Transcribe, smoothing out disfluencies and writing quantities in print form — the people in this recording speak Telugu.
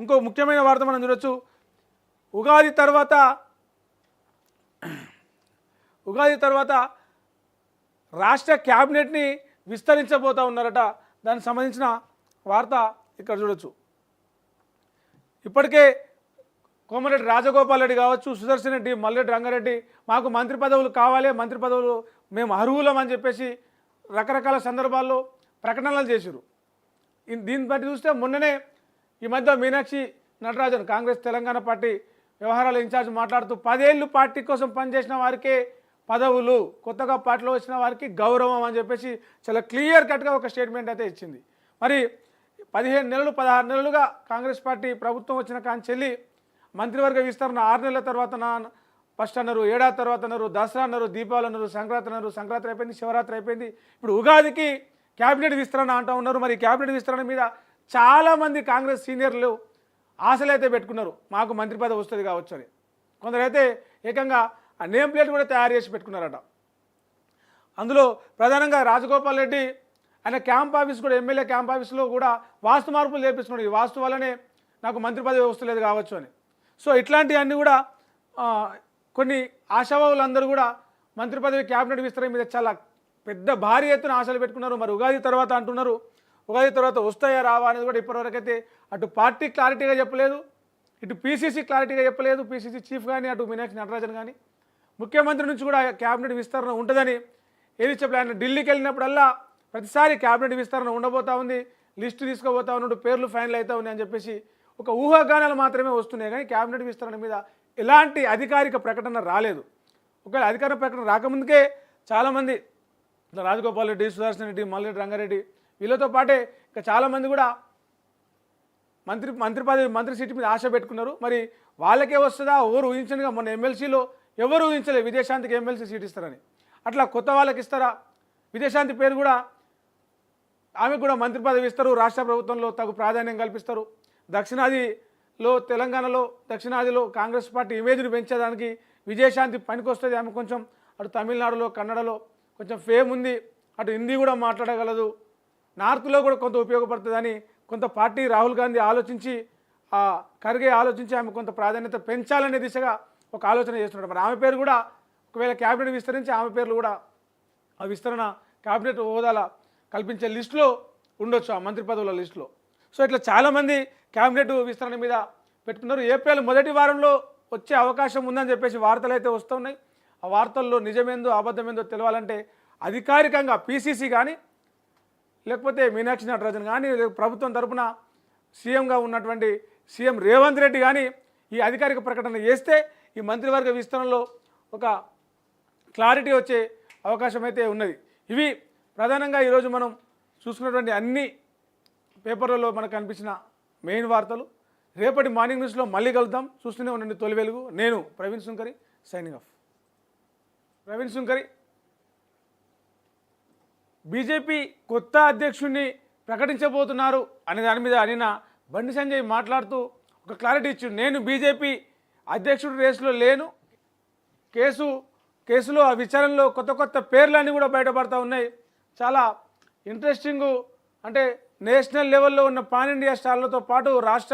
ఇంకో ముఖ్యమైన వార్త మనం చూడొచ్చు. ఉగాది తర్వాత రాష్ట్ర క్యాబినెట్ని విస్తరించబోతా ఉన్నారట. దానికి సంబంధించిన వార్త ఇక్కడ చూడొచ్చు. ఇప్పటికే కోమరెడ్డి రాజగోపాల్ రెడ్డి కావచ్చు, సుదర్శన్ రెడ్డి, మల్లెడ్డి రంగారెడ్డి మాకు మంత్రి పదవులు కావాలి, మంత్రి పదవులు మేము అర్హులం అని చెప్పేసి రకరకాల సందర్భాల్లో ప్రకటనలు చేశారు. దీన్ని బట్టి చూస్తే మొన్ననే ఈ మధ్య మీనాక్షి నటరాజన్ కాంగ్రెస్ తెలంగాణ పార్టీ వ్యవహారాల ఇన్ఛార్జ్ మాట్లాడుతూ 10 ఏళ్ళు పార్టీ కోసం పనిచేసిన వారికే పదవులు, కొత్తగా పార్టీలో వచ్చిన వారికి గౌరవం అని చెప్పేసి చాలా క్లియర్ కట్గా ఒక స్టేట్మెంట్ అయితే ఇచ్చింది. మరి 15 నెలలు 16 నెలలుగా కాంగ్రెస్ పార్టీ ప్రభుత్వం వచ్చిన కాంచెల్లి మంత్రివర్గ విస్తరణ 6 నెలల తర్వాత ఫస్ట్ అన్నారు, ఏడాది తర్వాత అన్నారు, దసరా అన్నారు, దీపావళి అన్నారు, సంక్రాంతి అన్నారు, సంక్రాంతి అయిపోయింది, శివరాత్రి అయిపోయింది, ఇప్పుడు ఉగాదికి క్యాబినెట్ విస్తరణ అంటూ ఉన్నారు. మరి క్యాబినెట్ విస్తరణ మీద చాలామంది కాంగ్రెస్ సీనియర్లు ఆశలు అయితే పెట్టుకున్నారు, మాకు మంత్రి పదవి వస్తుంది కావచ్చు అని. కొందరైతే ఏకంగా ఆ నేమ్ ప్లేట్ కూడా తయారు చేసి పెట్టుకున్నారట. అందులో ప్రధానంగా రాజగోపాల్ రెడ్డి ఆయన క్యాంప్ ఆఫీస్ కూడా, ఎమ్మెల్యే క్యాంప్ ఆఫీస్లో కూడా వాస్తు మార్పులు చేపిస్తున్నాడు. ఈ వాస్తు వల్లనే నాకు మంత్రి పదవి వస్తలేదు కావచ్చు అని. సో ఇట్లాంటివన్నీ కూడా కొన్ని ఆశావాహులందరూ కూడా మంత్రి పదవి క్యాబినెట్ విస్తరణ మీద చాలా పెద్ద భారీ ఎత్తున ఆశలు పెట్టుకున్నారు. మరి ఉగాది తర్వాత అంటున్నారు, ఉగాది తర్వాత వస్తాయా రావా అనేది కూడా ఇప్పటివరకైతే అటు పార్టీ క్లారిటీగా చెప్పలేదు, ఇటు పీసీసీ క్లారిటీగా చెప్పలేదు. పీసీసీ చీఫ్ కానీ, అటు మీనాక్షి నటరాజన్ కానీ, ముఖ్యమంత్రి నుంచి కూడా క్యాబినెట్ విస్తరణ ఉంటుందని ఏది చెప్పలేదు. ఆయన ఢిల్లీకి వెళ్ళినప్పుడల్లా ప్రతిసారి క్యాబినెట్ విస్తరణ ఉండబోతా ఉంది, లిస్టు తీసుకోబోతా ఉన్నాడు, పేర్లు ఫైనల్ అవుతా ఉన్నాయి అని చెప్పేసి ఒక ఊహాగానాలు మాత్రమే వస్తున్నాయి. కానీ క్యాబినెట్ విస్తరణ మీద ఎలాంటి అధికారిక ప్రకటన రాలేదు. ఒకవేళ అధికారిక ప్రకటన రాకముందుకే చాలామంది రాజగోపాల్ రెడ్డి, సుదర్శన్ రెడ్డి, మల్లెడ్డి రంగారెడ్డి వీళ్ళతో పాటే ఇంకా చాలామంది కూడా మంత్రి పదవి, మంత్రి సీటు మీద ఆశ పెట్టుకున్నారు. మరి వాళ్ళకే వస్తుందా? ఎవరు ఊహించనుగా మొన్న ఎమ్మెల్సీలో ఎవరు ఊహించలేదు విదేశాంతికి ఎమ్మెల్సీ సీట్ ఇస్తారని. అట్లా కొత్త వాళ్ళకి ఇస్తారా? విదేశాంతి పేరు కూడా ఆమెకు కూడా మంత్రి పదవి ఇస్తారు, రాష్ట్ర ప్రభుత్వంలో తగు ప్రాధాన్యం కల్పిస్తారు. దక్షిణాదిలో, తెలంగాణలో దక్షిణాదిలో కాంగ్రెస్ పార్టీ ఇమేజ్ని పెంచేదానికి విజయశాంతి పనికొస్తుంది. ఆమె కొంచెం అటు తమిళనాడులో, కన్నడలో కొంచెం ఫేమ్ ఉంది, అటు హిందీ కూడా మాట్లాడగలదు, నార్త్లో కూడా కొంత ఉపయోగపడుతుందని కొంత పార్టీ రాహుల్ గాంధీ ఆలోచించి, ఖర్గే ఆలోచించి ఆమె కొంత ప్రాధాన్యత పెంచాలనే దిశగా ఒక ఆలోచన చేస్తున్నాడు. మరి ఆమె పేరు కూడా ఒకవేళ క్యాబినెట్ విస్తరించి ఆమె పేర్లు కూడా ఆ విస్తరణ క్యాబినెట్ హోదాల కల్పించే లిస్టులో ఉండొచ్చు, ఆ మంత్రి పదవుల లిస్టులో. సో ఇట్లా చాలామంది క్యాబినెట్ విస్తరణ మీద పెట్టుకున్నారు. ఏప్రిల్ మొదటి వారంలో వచ్చే అవకాశం ఉందని చెప్పేసి వార్తలు అయితే వస్తున్నాయి. ఆ వార్తల్లో నిజమేందో అబద్ధమేందో తెలవాలంటే అధికారికంగా పీసీసీ కానీ, లేకపోతే మీనాక్షి నటరాజన్ కానీ, ప్రభుత్వం తరఫున సీఎంగా ఉన్నటువంటి సీఎం రేవంత్ రెడ్డి కానీ ఈ అధికారిక ప్రకటన చేస్తే ఈ మంత్రివర్గ విస్తరణలో ఒక క్లారిటీ వచ్చే అవకాశం అయితే ఉన్నది. ఇవి ప్రధానంగా ఈరోజు మనం చూసుకున్నటువంటి అన్ని పేపర్లలో మనకు కనిపించిన మెయిన్ వార్తలు. రేపటి మార్నింగ్ న్యూస్లో మళ్ళీ కలుద్దాం. చూస్తూనే ఉండండి తొలి వెలుగు. నేను ప్రవీణ్ సుంకరి, సైనింగ్ ఆఫ్. ప్రవీణ్ సుంకరి. బీజేపీ కొత్త అధ్యక్షుడిని ప్రకటించబోతున్నారు అనే దాని మీద అనిన బండి సంజయ్ మాట్లాడుతూ ఒక క్లారిటీ ఇచ్చిండు. నేను బీజేపీ అధ్యక్షుడి రేసులో లేను, కేసులో ఆ విచారణలో కొత్త పేర్లన్నీ కూడా బయటపడతా ఉన్నాయి. చాలా ఇంట్రెస్టింగ్, అంటే నేషనల్ లెవెల్లో ఉన్న పాన్ ఇండియా స్టార్లతో పాటు రాష్ట్రం